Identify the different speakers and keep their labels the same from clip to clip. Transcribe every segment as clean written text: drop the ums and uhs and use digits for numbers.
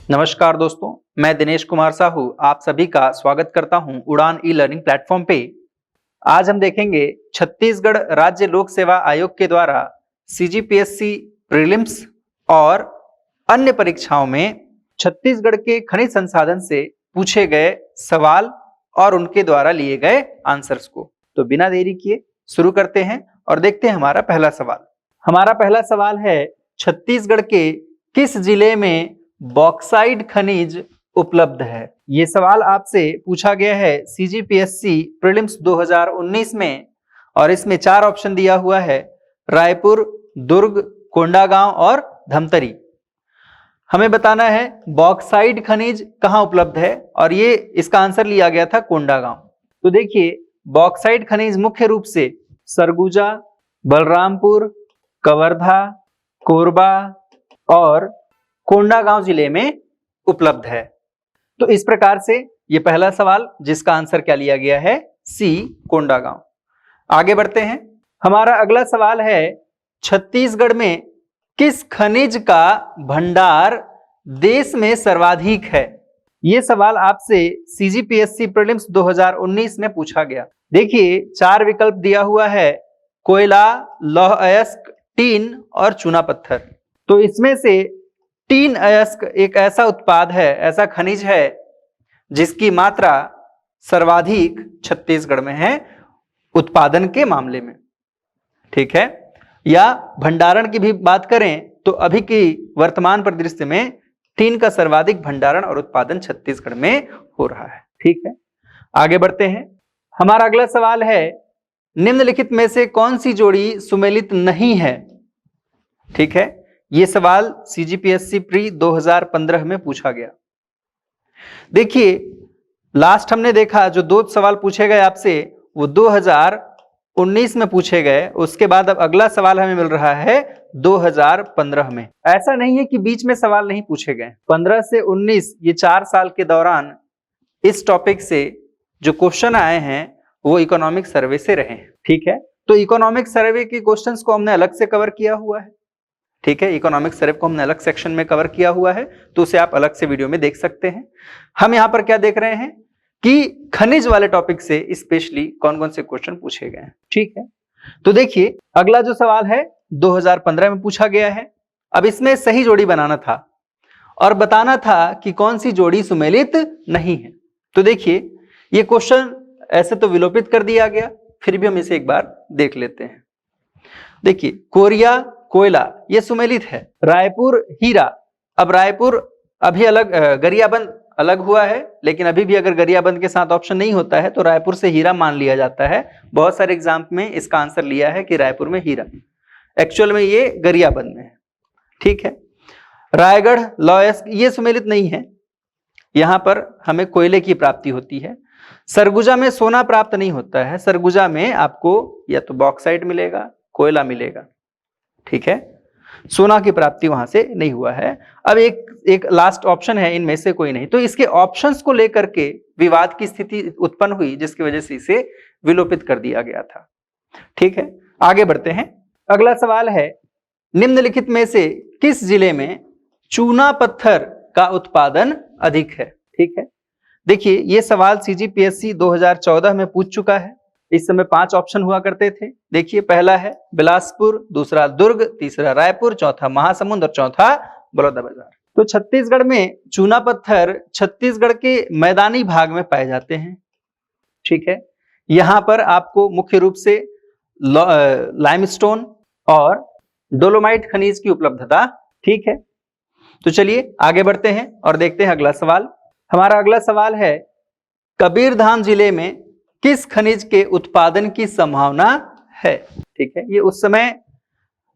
Speaker 1: नमस्कार दोस्तों, मैं दिनेश कुमार साहू आप सभी का स्वागत करता हूं उड़ान ई लर्निंग प्लेटफॉर्म पे। आज हम देखेंगे छत्तीसगढ़ राज्य लोक सेवा आयोग के द्वारा सीजीपीएससी प्रीलिम्स और अन्य परीक्षाओं में छत्तीसगढ़ के खनिज संसाधन से पूछे गए सवाल और उनके द्वारा लिए गए आंसर्स को। तो बिना देरी किए शुरू करते हैं और देखते हैं हमारा पहला सवाल। हमारा पहला सवाल है, छत्तीसगढ़ के किस जिले में बॉक्साइट खनिज उपलब्ध है? ये सवाल आपसे पूछा गया है सीजीपीएससी प्रीलिम्स 2019 में और इसमें 4 ऑप्शन दिया हुआ है, रायपुर, दुर्ग, कोंडागांव और धमतरी। हमें बताना है बॉक्साइट खनिज कहां उपलब्ध है और ये इसका आंसर लिया गया था कोंडागांव। तो देखिए, बॉक्साइट खनिज मुख्य रूप से सरगुजा, बलरामपुर, कवर्धा, कोरबा और कोंडागांव जिले में उपलब्ध है। तो इस प्रकार से ये पहला सवाल जिसका आंसर क्या लिया गया है, सी कोंडागांव। आगे बढ़ते हैं। हमारा अगला सवाल है, छत्तीसगढ़ में किस खनिज का भंडार देश में सर्वाधिक है? ये सवाल आपसे सीजीपीएससी प्रीलिम्स 2019 में पूछा गया। देखिए, 4 विकल्प दिया हुआ है, कोयला, लौह अयस्क, टीन और चूना पत्थर। तो इसमें से टीन अयस्क एक ऐसा उत्पाद है, ऐसा खनिज है जिसकी मात्रा सर्वाधिक छत्तीसगढ़ में है उत्पादन के मामले में। ठीक है, या भंडारण की भी बात करें तो अभी की वर्तमान परिदृश्य में टीन का सर्वाधिक भंडारण और उत्पादन छत्तीसगढ़ में हो रहा है। ठीक है, आगे बढ़ते हैं। हमारा अगला सवाल है, निम्नलिखित में से कौन सी जोड़ी सुमेलित नहीं है? ठीक है, यह सवाल सीजीपीएससी प्री 2015 में पूछा गया। देखिए, लास्ट हमने देखा जो 2 सवाल पूछे गए आपसे वो 2019 में पूछे गए, उसके बाद अब अगला सवाल हमें मिल रहा है 2015 में। ऐसा नहीं है कि बीच में सवाल नहीं पूछे गए। 15 से 19 ये 4 साल के दौरान इस टॉपिक से जो क्वेश्चन आए हैं वो इकोनॉमिक सर्वे से रहे हैं। ठीक है, तो इकोनॉमिक सर्वे के क्वेश्चंस को हमने अलग से कवर किया हुआ है। ठीक है, इकोनॉमिक सर्वे को हमने अलग सेक्शन में कवर किया हुआ है, तो उसे आप अलग से वीडियो में देख सकते हैं। हम यहां पर क्या देख रहे हैं कि खनिज वाले टॉपिक से स्पेशली कौन कौन से क्वेश्चन पूछे गए हैं। ठीक है, तो देखिए, अगला जो सवाल है 2015 में पूछा गया है। अब इसमें सही जोड़ी बनाना था और बताना था कि कौन सी जोड़ी सुमेलित नहीं है। तो देखिए, ये क्वेश्चन ऐसे तो विलोपित कर दिया गया, फिर भी हम इसे एक बार देख लेते हैं। देखिए, कोरिया, कोयला ये सुमेलित है। रायपुर, हीरा। अब रायपुर अभी अलग, गरियाबंद अलग हुआ है, लेकिन अभी भी अगर गरियाबंद के साथ ऑप्शन नहीं होता है तो रायपुर से हीरा मान लिया जाता है। बहुत सारे एग्जाम में इसका आंसर लिया है कि रायपुर में हीरा, एक्चुअल में ये गरियाबंद में है। ठीक है, रायगढ़, लौह अयस्क ये सुमेलित नहीं है, यहां पर हमें कोयले की प्राप्ति होती है। सरगुजा में सोना प्राप्त नहीं होता है, सरगुजा में आपको या तो बॉक्साइट मिलेगा, कोयला मिलेगा। ठीक है, सोना की प्राप्ति वहां से नहीं हुआ है। अब एक लास्ट ऑप्शन है, इनमें से कोई नहीं। तो इसके ऑप्शंस को लेकर के विवाद की स्थिति उत्पन्न हुई, जिसकी वजह से इसे विलोपित कर दिया गया था। ठीक है, आगे बढ़ते हैं। अगला सवाल है, निम्नलिखित में से किस जिले में चूना पत्थर का उत्पादन अधिक है? ठीक है, देखिए, यह सवाल सीजीपीएससी 2014 में पूछ चुका है। इस समय 5 ऑप्शन हुआ करते थे। देखिए, पहला है बिलासपुर, दूसरा दुर्ग, तीसरा रायपुर, चौथा महासमुंद और चौथा बलौदाबाजार। तो छत्तीसगढ़ में चूना पत्थर छत्तीसगढ़ के मैदानी भाग में पाए जाते हैं। ठीक है, यहां पर आपको मुख्य रूप से लाइमस्टोन और डोलोमाइट खनिज की उपलब्धता। ठीक है, तो चलिए आगे बढ़ते हैं और देखते हैं अगला सवाल। हमारा अगला सवाल है, कबीरधाम जिले में किस खनिज के उत्पादन की संभावना है? ठीक है, ये उस समय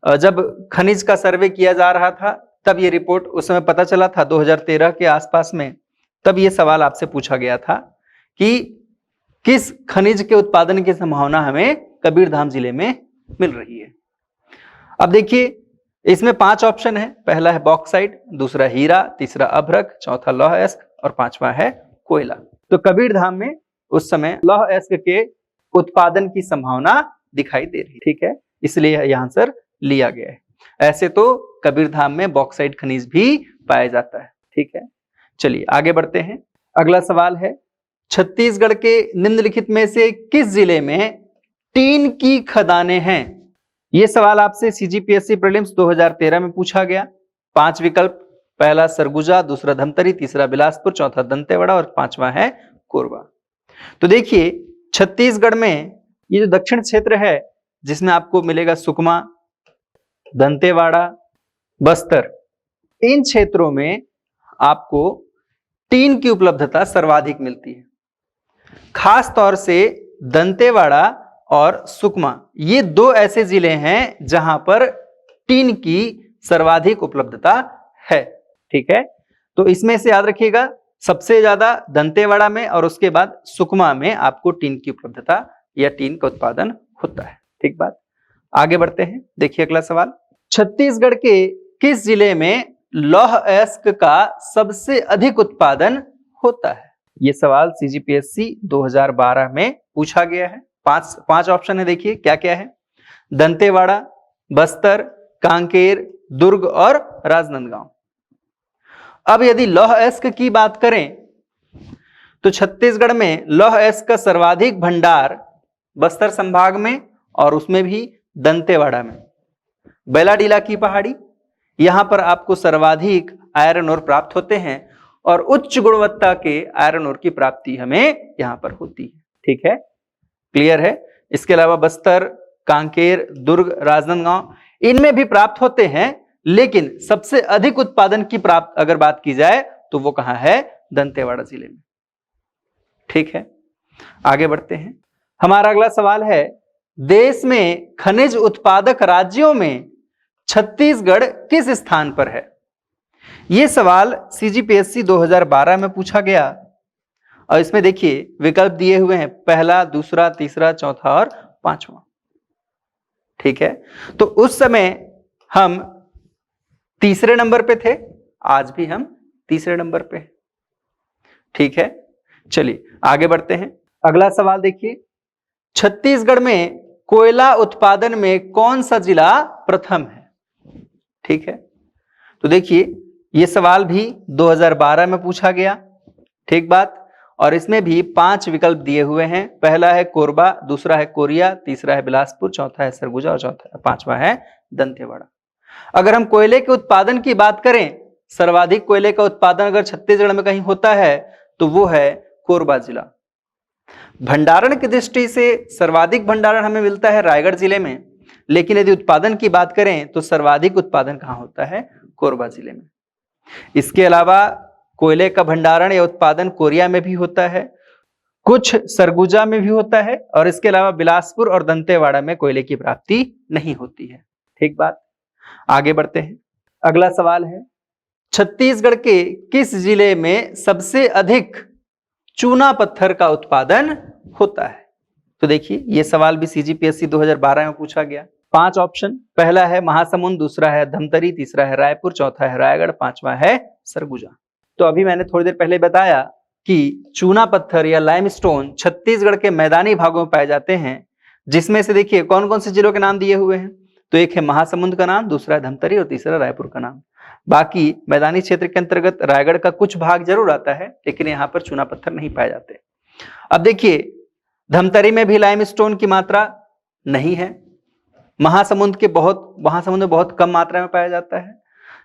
Speaker 1: जब खनिज का सर्वे किया जा रहा था तब ये रिपोर्ट उस समय पता चला था 2013 के आसपास में। तब ये सवाल आपसे पूछा गया था कि किस खनिज के उत्पादन की संभावना हमें कबीरधाम जिले में मिल रही है। अब देखिए, इसमें 5 ऑप्शन है। पहला है बॉक्साइट, दूसरा हीरा, तीसरा अभ्रक, चौथा लौह अयस्क और 5वां है कोयला। तो कबीरधाम में उस समय लौह अयस्क के उत्पादन की संभावना दिखाई दे रही। ठीक है, इसलिए यह आंसर लिया गया है। ऐसे तो कबीरधाम में बॉक्साइट खनिज भी पाया जाता है। ठीक है, चलिए आगे बढ़ते हैं। अगला सवाल है, छत्तीसगढ़ के निम्नलिखित में से किस जिले में टीन की खदानें हैं? यह सवाल आपसे सीजीपीएससी प्रीलिम्स 2013 में पूछा गया। 5 विकल्प, पहला सरगुजा, दूसरा धमतरी, तीसरा बिलासपुर, चौथा दंतेवाड़ा और पांचवा है कोरबा। तो देखिए छत्तीसगढ़ में ये जो दक्षिण क्षेत्र है जिसमें आपको मिलेगा सुकमा, दंतेवाड़ा, बस्तर, इन क्षेत्रों में आपको टीन की उपलब्धता सर्वाधिक मिलती है। खास तौर से दंतेवाड़ा और सुकमा ये दो ऐसे जिले हैं जहां पर टीन की सर्वाधिक उपलब्धता है। ठीक है, तो इसमें से याद रखिएगा सबसे ज्यादा दंतेवाड़ा में और उसके बाद सुकमा में आपको टीन की उपलब्धता या टीन का उत्पादन होता है। ठीक बात, आगे बढ़ते हैं। देखिए अगला सवाल, छत्तीसगढ़ के किस जिले में लौह अयस्क का सबसे अधिक उत्पादन होता है? यह सवाल सीजीपीएससी 2012 में पूछा गया है। पांच ऑप्शन है, देखिए क्या क्या है। दंतेवाड़ा, बस्तर, कांकेर, दुर्ग और राजनांदगांव। अब यदि लौह अयस्क की बात करें तो छत्तीसगढ़ में लौह अयस्क का सर्वाधिक भंडार बस्तर संभाग में और उसमें भी दंतेवाड़ा में। बेलाडीला की पहाड़ी, यहां पर आपको सर्वाधिक आयरन ओर प्राप्त होते हैं और उच्च गुणवत्ता के आयरन ओर की प्राप्ति हमें यहां पर होती है। ठीक है, क्लियर है। इसके अलावा बस्तर, कांकेर, दुर्ग, राजनांदगांव इनमें भी प्राप्त होते हैं, लेकिन सबसे अधिक उत्पादन की प्राप्त अगर बात की जाए तो वो कहां है? दंतेवाड़ा जिले में। ठीक है, आगे बढ़ते हैं। हमारा अगला सवाल है, देश में खनिज उत्पादक राज्यों में छत्तीसगढ़ किस स्थान पर है? यह सवाल सीजीपीएससी 2012 में पूछा गया और इसमें देखिए विकल्प दिए हुए हैं, पहला, दूसरा, तीसरा, चौथा और पांचवा। ठीक है, तो उस समय हम तीसरे नंबर पे थे, आज भी हम तीसरे नंबर पे। ठीक है, चलिए आगे बढ़ते हैं। अगला सवाल देखिए, छत्तीसगढ़ में कोयला उत्पादन में कौन सा जिला प्रथम है? ठीक है, तो देखिए यह सवाल भी 2012 में पूछा गया। ठीक बात, और इसमें भी 5 विकल्प दिए हुए हैं। पहला है कोरबा, दूसरा है कोरिया, तीसरा है बिलासपुर, चौथा है सरगुजा और पांचवा है दंतेवाड़ा। अगर हम कोयले के उत्पादन की बात करें, सर्वाधिक कोयले का उत्पादन अगर छत्तीसगढ़ में कहीं होता है तो वो है कोरबा जिला। भंडारण की दृष्टि से सर्वाधिक भंडारण हमें मिलता है रायगढ़ जिले में, लेकिन यदि उत्पादन की बात करें तो सर्वाधिक उत्पादन कहां होता है? कोरबा जिले में। इसके अलावा कोयले का भंडारण या उत्पादन कोरिया में भी होता है, कुछ सरगुजा में भी होता है और इसके अलावा बिलासपुर और दंतेवाड़ा में कोयले की प्राप्ति नहीं होती है। ठीक बात, आगे बढ़ते हैं। अगला सवाल है, छत्तीसगढ़ के किस जिले में सबसे अधिक चूना पत्थर का उत्पादन होता है? तो देखिए यह सवाल भी सीजीपीएससी 2012 में पूछा गया। 5 ऑप्शन, पहला है महासमुंद, दूसरा है धमतरी, तीसरा है रायपुर, चौथा है रायगढ़, पांचवा है सरगुजा। तो अभी मैंने थोड़ी देर पहले बताया कि चूना पत्थर या लाइमस्टोन छत्तीसगढ़ के मैदानी भागों में पाए जाते हैं, जिसमें से देखिए कौन कौन से जिलों के नाम दिए हुए हैं। तो एक है महासमुंद का नाम, दूसरा है धमतरी और तीसरा रायपुर का नाम। बाकी मैदानी क्षेत्र के अंतर्गत रायगढ़ का कुछ भाग जरूर आता है, लेकिन यहाँ पर चूना पत्थर नहीं पाए जाते। अब देखिए धमतरी में भी लाइमस्टोन की मात्रा नहीं है, महासमुंद में बहुत कम मात्रा में पाया जाता है,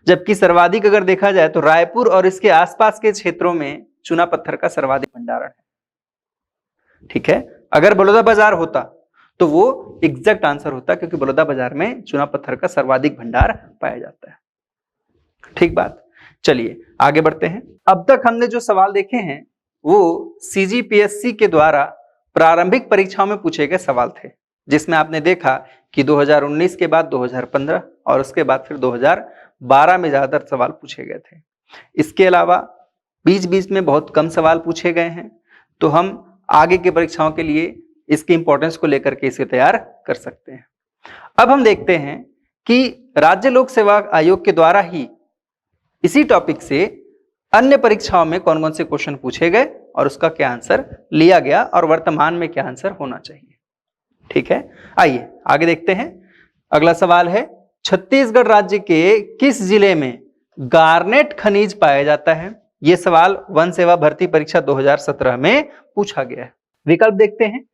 Speaker 1: जबकि सर्वाधिक अगर देखा जाए तो रायपुर और इसके आसपास के क्षेत्रों में चूना पत्थर का सर्वाधिक भंडारण है। ठीक है, अगर बलौदाबाजार होता तो वो एग्जैक्ट आंसर होता, क्योंकि बलौदाबाजार में चूना पत्थर का सर्वाधिक भंडार पाया जाता है। ठीक बात, चलिए आगे बढ़ते हैं। अब तक हमने जो सवाल देखे हैं वो सीजीपीएससी के द्वारा प्रारंभिक परीक्षाओं में पूछे गए सवाल थे, जिसमें आपने देखा कि 2019 के बाद 2015 और उसके बाद फिर 2012 में ज्यादातर सवाल पूछे गए थे। इसके अलावा बीच बीच में बहुत कम सवाल पूछे गए हैं, तो हम आगे की परीक्षाओं के लिए इसकी इंपॉर्टेंस को लेकर के इसे तैयार कर सकते हैं। अब हम देखते हैं कि राज्य लोक सेवा आयोग के द्वारा ही इसी टॉपिक से अन्य परीक्षाओं में कौन कौन से क्वेश्चन पूछे गए और उसका क्या आंसर लिया गया और वर्तमान में क्या आंसर होना चाहिए। ठीक है, आइए आगे देखते हैं। अगला सवाल है, छत्तीसगढ़ राज्य के किस जिले में गार्नेट खनिज पाया जाता है? ये सवाल वन सेवा भर्ती परीक्षा 2017 में पूछा गया है। विकल्प देखते हैं।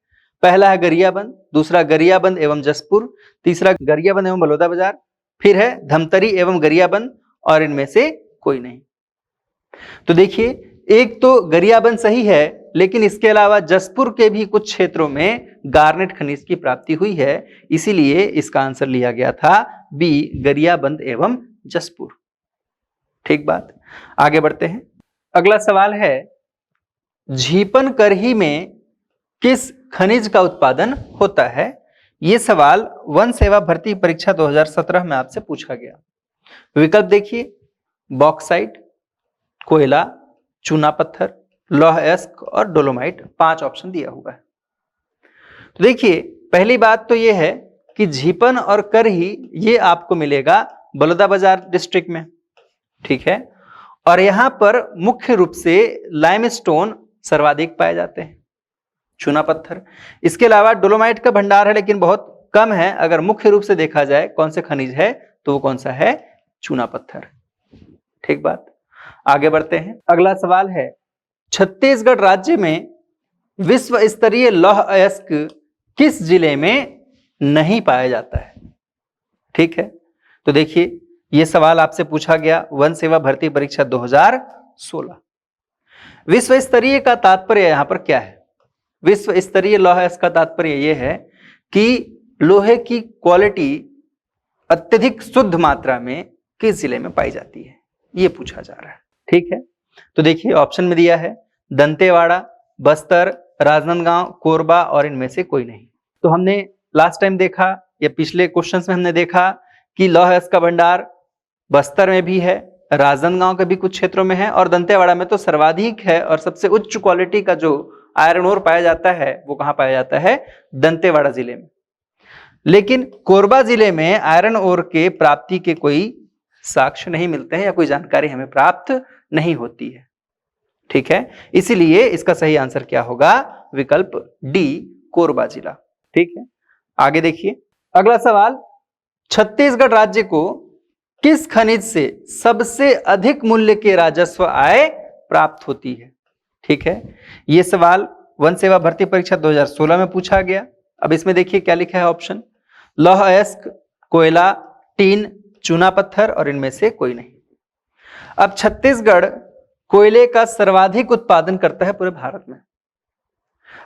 Speaker 1: पहला है गरियाबंद, दूसरा गरियाबंद एवं जसपुर, तीसरा गरियाबंद एवं बलौदाबाजार, फिर है धमतरी एवं गरियाबंद और इनमें से कोई नहीं। तो देखिए, एक तो गरियाबंद सही है, लेकिन इसके अलावा जसपुर के भी कुछ क्षेत्रों में गार्नेट खनिज की प्राप्ति हुई है, इसीलिए इसका आंसर लिया गया था बी, गरियाबंद एवं जसपुर। ठीक बात, आगे बढ़ते हैं। अगला सवाल है, झीपन करही में किस खनिज का उत्पादन होता है? यह सवाल वन सेवा भर्ती परीक्षा 2017 में आपसे पूछा गया। विकल्प देखिए, बॉक्साइट, कोयला, चूना पत्थर, लौह अयस्क और डोलोमाइट। 5 ऑप्शन दिया हुआ है। तो देखिए, पहली बात तो यह है कि झीपन और करही ये आपको मिलेगा बलौदाबाजार डिस्ट्रिक्ट में, ठीक है। और यहां पर मुख्य रूप से लाइमस्टोन सर्वाधिक पाए जाते हैं, चूना पत्थर। इसके अलावा डोलोमाइट का भंडार है, लेकिन बहुत कम है। अगर मुख्य रूप से देखा जाए कौन से खनिज है, तो वो कौन सा है? चूना पत्थर। ठीक बात, आगे बढ़ते हैं। अगला सवाल है, छत्तीसगढ़ राज्य में विश्व स्तरीय लौह अयस्क किस जिले में नहीं पाया जाता है? ठीक है, तो देखिए, यह सवाल आपसे पूछा गया वन सेवा भर्ती परीक्षा 2016। विश्व स्तरीय का तात्पर्य यहां पर क्या है? विश्व स्तरीय लौह अयस्क का तात्पर्य यह है कि लोहे की क्वालिटी अत्यधिक शुद्ध मात्रा में किस जिले में पाई जाती है, यह पूछा जा रहा है। ठीक है, तो देखिए, ऑप्शन में दिया है दंतेवाड़ा, बस्तर, राजनांदगांव, कोरबा और इनमें से कोई नहीं। तो हमने लास्ट टाइम देखा या पिछले क्वेश्चंस में हमने देखा कि लौह अयस्क का भंडार बस्तर में भी है, राजनांदगांव के भी कुछ क्षेत्रों में है और दंतेवाड़ा में तो सर्वाधिक है। और सबसे उच्च क्वालिटी का जो आयरन ओर पाया जाता है वो कहां पाया जाता है? दंतेवाड़ा जिले में। लेकिन कोरबा जिले में आयरन ओर के प्राप्ति के कोई साक्ष्य नहीं मिलते हैं या कोई जानकारी हमें प्राप्त नहीं होती है। ठीक है, इसीलिए इसका सही आंसर क्या होगा? विकल्प डी, कोरबा जिला। ठीक है, आगे देखिए। अगला सवाल, छत्तीसगढ़ राज्य को किस खनिज से सबसे अधिक मूल्य के राजस्व आय प्राप्त होती है? ठीक है, यह सवाल वन सेवा भर्ती परीक्षा 2016 में पूछा गया। अब इसमें देखिए क्या लिखा है ऑप्शन, लौह अयस्क, कोयला, टीन, चूना पत्थर और इनमें से कोई नहीं। अब छत्तीसगढ़ कोयले का सर्वाधिक उत्पादन करता है पूरे भारत में।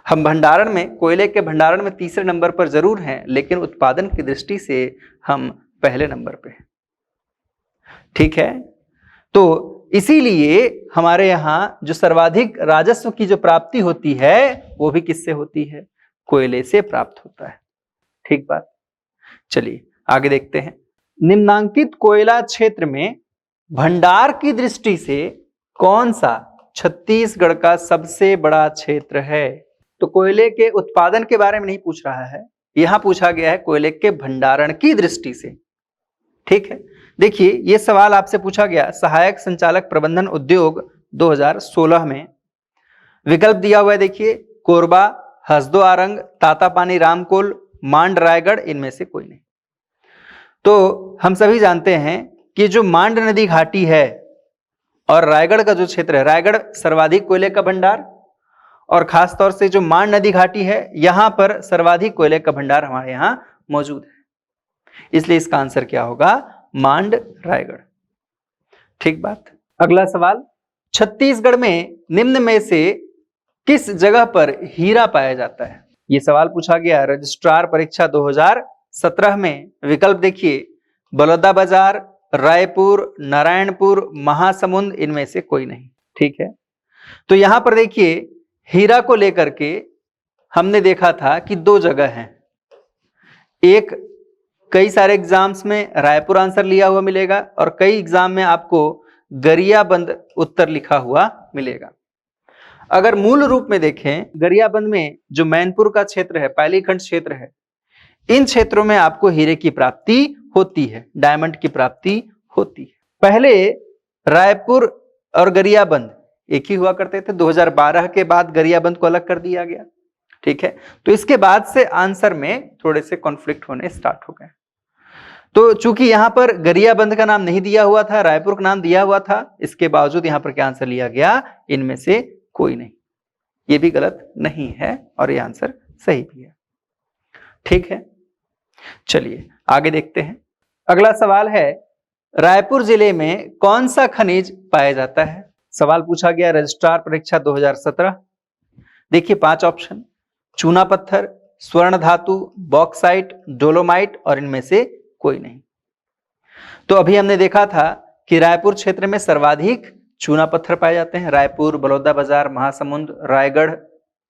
Speaker 1: हम भंडारण में, कोयले के भंडारण में तीसरे नंबर पर जरूर हैं, लेकिन उत्पादन की दृष्टि से हम पहले नंबर पे हैं। ठीक है, तो इसीलिए हमारे यहां जो सर्वाधिक राजस्व की जो प्राप्ति होती है वो भी किससे होती है? कोयले से प्राप्त होता है। ठीक बात, चलिए आगे देखते हैं। निम्नांकित कोयला क्षेत्र में भंडार की दृष्टि से कौन सा छत्तीसगढ़ का सबसे बड़ा क्षेत्र है? तो कोयले के उत्पादन के बारे में नहीं पूछ रहा है, यहां पूछा गया है कोयले के भंडारण की दृष्टि से। ठीक है, देखिए, यह सवाल आपसे पूछा गया सहायक संचालक प्रबंधन उद्योग 2016 में। विकल्प दिया हुआ है, देखिए, कोरबा, हसदो आरंग, तातापानी रामकोल, मांड रायगढ़, इनमें से कोई नहीं। तो हम सभी जानते हैं कि जो मांड नदी घाटी है और रायगढ़ का जो क्षेत्र है, रायगढ़ सर्वाधिक कोयले का भंडार, और खास तौर से जो मांड नदी घाटी है यहां पर सर्वाधिक कोयले का भंडार हमारे यहां मौजूद है। इसलिए इसका आंसर क्या होगा? मांड रायगढ़। ठीक बात, अगला सवाल, छत्तीसगढ़ में निम्न में से किस जगह पर हीरा पाया जाता है? यह सवाल पूछा गया रजिस्ट्रार परीक्षा 2017 में। विकल्प देखिए, बलौदाबाजार, रायपुर, नारायणपुर, महासमुंद, इनमें से कोई नहीं। ठीक है, तो यहां पर देखिए, हीरा को लेकर के हमने देखा था कि 2 जगह हैं। एक, कई सारे एग्जाम्स में रायपुर आंसर लिया हुआ मिलेगा और कई एग्जाम में आपको गरियाबंद उत्तर लिखा हुआ मिलेगा। अगर मूल रूप में देखें, गरियाबंद में जो मैनपुर का क्षेत्र है, पालीखंड क्षेत्र है, इन क्षेत्रों में आपको हीरे की प्राप्ति होती है, डायमंड की प्राप्ति होती है। पहले रायपुर और गरियाबंद एक ही हुआ करते थे, 2012 के बाद गरियाबंद को अलग कर दिया गया। ठीक है, तो इसके बाद से आंसर में थोड़े से कॉन्फ्लिक्ट होने स्टार्ट हो गए। तो चूंकि यहां पर गरियाबंद का नाम नहीं दिया हुआ था, रायपुर का नाम दिया हुआ था, इसके बावजूद यहां पर क्या आंसर लिया गया, इनमें से कोई नहीं। ये भी गलत नहीं है और ये आंसर सही भी है। ठीक है, चलिए आगे देखते हैं। अगला सवाल है, रायपुर जिले में कौन सा खनिज पाया जाता है? सवाल पूछा गया रजिस्ट्रार परीक्षा 2017। देखिए 5 ऑप्शन, चूना पत्थर, स्वर्ण धातु, बॉक्साइट, डोलोमाइट और इनमें से कोई नहीं। तो अभी हमने देखा था कि रायपुर क्षेत्र में सर्वाधिक चूना पत्थर पाए जाते हैं। रायपुर, बलौदाबाजार, महासमुंद, रायगढ़,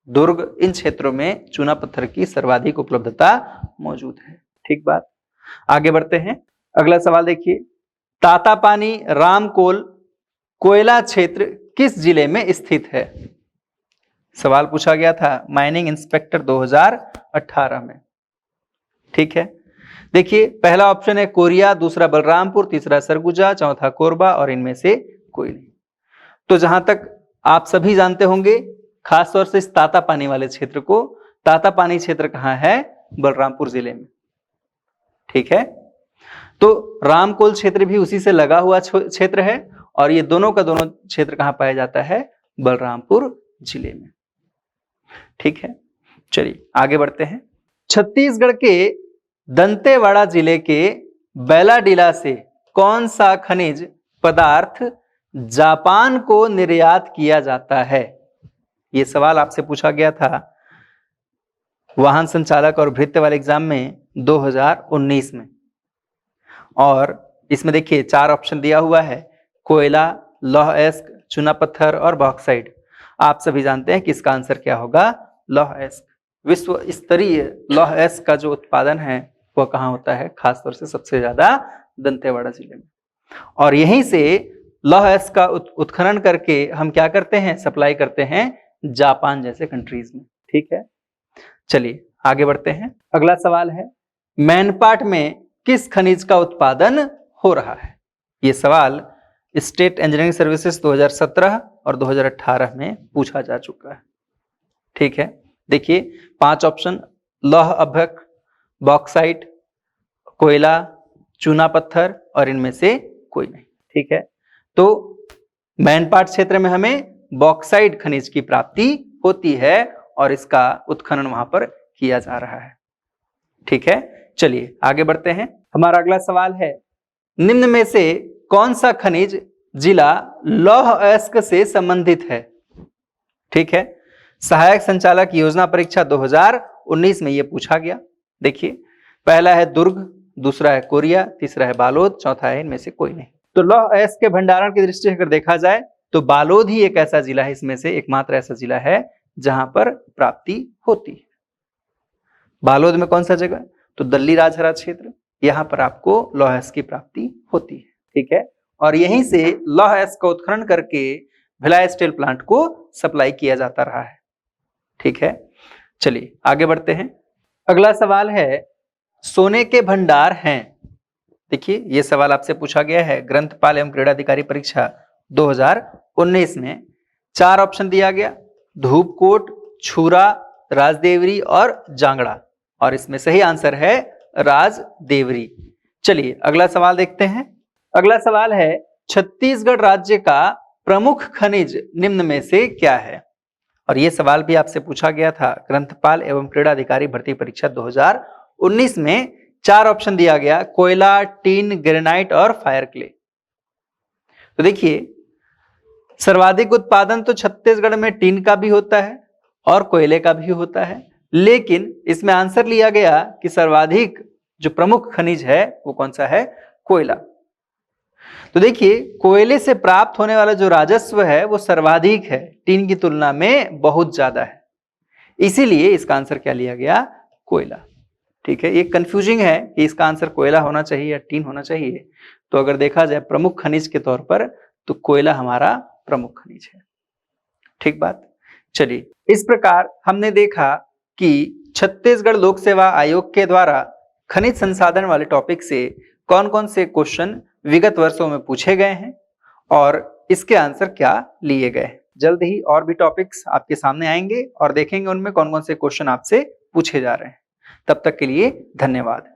Speaker 1: दुर्ग, इन क्षेत्रों में चूना पत्थर की सर्वाधिक उपलब्धता मौजूद है। ठीक बात, आगे बढ़ते हैं। अगला सवाल देखिए, तातापानी रामकोल कोयला क्षेत्र किस जिले में स्थित है? सवाल पूछा गया था माइनिंग इंस्पेक्टर 2018 में। ठीक है, देखिए पहला ऑप्शन है कोरिया, दूसरा बलरामपुर, तीसरा सरगुजा, चौथा कोरबा और इनमें से कोई नहीं। तो जहां तक आप सभी जानते होंगे, खासतौर से इस तातापानी वाले क्षेत्र को, तातापानी क्षेत्र कहां है? बलरामपुर जिले में। ठीक है, तो रामकोल क्षेत्र भी उसी से लगा हुआ क्षेत्र है और ये दोनों का दोनों क्षेत्र कहां पाया जाता है? बलरामपुर जिले में। ठीक है, चलिए आगे बढ़ते हैं। छत्तीसगढ़ के दंतेवाड़ा जिले के बैलाडीला से कौन सा खनिज पदार्थ जापान को निर्यात किया जाता है? यह सवाल आपसे पूछा गया था वाहन संचालक और भृत्य वाले एग्जाम में 2019 में, और इसमें देखिए 4 ऑप्शन दिया हुआ है, कोयला, लौह अयस्क, चूना पत्थर और बॉक्साइट। आप सभी जानते हैं कि इसका आंसर क्या होगा? लौह अयस्क। विश्व स्तरीय लौह अयस्क का जो उत्पादन है वह कहाँ होता है? खासतौर से सबसे ज्यादा दंतेवाड़ा जिले में, और यहीं से लौह अयस्क का उत्खनन करके हम क्या करते हैं? सप्लाई करते हैं जापान जैसे कंट्रीज में। ठीक है, चलिए आगे बढ़ते हैं। अगला सवाल है, मैनपाट में किस खनिज का उत्पादन हो रहा है? यह सवाल स्टेट इंजीनियरिंग सर्विसेज 2017 और 2018 में पूछा जा चुका है। ठीक है, देखिए 5 ऑप्शन, लौह अभ्रक, बॉक्साइट, कोयला, चूना पत्थर और इनमें से कोई नहीं। ठीक है, तो मैनपाट क्षेत्र में हमें बॉक्साइट खनिज की प्राप्ति होती है और इसका उत्खनन वहां पर किया जा रहा है। ठीक है, चलिए आगे बढ़ते हैं। हमारा अगला सवाल है, निम्न में से कौन सा खनिज जिला लौह अयस्क से संबंधित है? ठीक है, सहायक संचालक योजना परीक्षा 2019 में यह पूछा गया। देखिए पहला है दुर्ग, दूसरा है कोरिया, तीसरा है बालोद, चौथा है इनमें से कोई नहीं। तो लौह अयस्क के भंडारण की दृष्टि से अगर देखा जाए तो बालोद ही एक ऐसा जिला है, इसमें से एकमात्र ऐसा जिला है जहां पर प्राप्ति होती है। बालोद में कौन सा जगह? तो दल्ली राजहरा क्षेत्र, यहां पर आपको लौह अयस्क की प्राप्ति होती है। ठीक है, और यहीं से लौह अयस्क का उत्खनन करके भिलाई स्टील प्लांट को सप्लाई किया जाता रहा है। ठीक है, चलिए आगे बढ़ते हैं। अगला सवाल है, सोने के भंडार हैं। देखिए यह सवाल आपसे पूछा गया है ग्रंथपाल एवं क्रीड़ा अधिकारी परीक्षा 2019 में। 4 ऑप्शन दिया गया, धूपकोट, छुरा, राजदेवरी और जांगड़ा, और इसमें सही आंसर है राजदेवरी। चलिए अगला सवाल देखते हैं। अगला सवाल है, छत्तीसगढ़ राज्य का प्रमुख खनिज निम्न में से क्या है? और यह सवाल भी आपसे पूछा गया था ग्रंथपाल एवं क्रीड़ा अधिकारी भर्ती परीक्षा 2019 में। 4 ऑप्शन दिया गया, कोयला, टीन, ग्रेनाइट और फायर क्ले। तो देखिए सर्वाधिक उत्पादन तो छत्तीसगढ़ में टीन का भी होता है और कोयले का भी होता है, लेकिन इसमें आंसर लिया गया कि सर्वाधिक जो प्रमुख खनिज है वो कौन सा है? कोयला। तो देखिए कोयले से प्राप्त होने वाला जो राजस्व है वो सर्वाधिक है, टीन की तुलना में बहुत ज्यादा है, इसीलिए इसका आंसर क्या लिया गया? कोयला। ठीक है, ये कंफ्यूजिंग है कि इसका आंसर कोयला होना चाहिए या टीन होना चाहिए। तो अगर देखा जाए प्रमुख खनिज के तौर पर तो कोयला हमारा प्रमुख खनिज है। ठीक बात, चलिए इस प्रकार हमने देखा कि छत्तीसगढ़ लोक सेवा आयोग के द्वारा खनिज संसाधन वाले टॉपिक से कौन कौन से क्वेश्चन विगत वर्षों में पूछे गए हैं और इसके आंसर क्या लिए गए हैं। जल्द ही और भी टॉपिक्स आपके सामने आएंगे और देखेंगे उनमें कौन कौन से क्वेश्चन आपसे पूछे जा रहे हैं। तब तक के लिए धन्यवाद।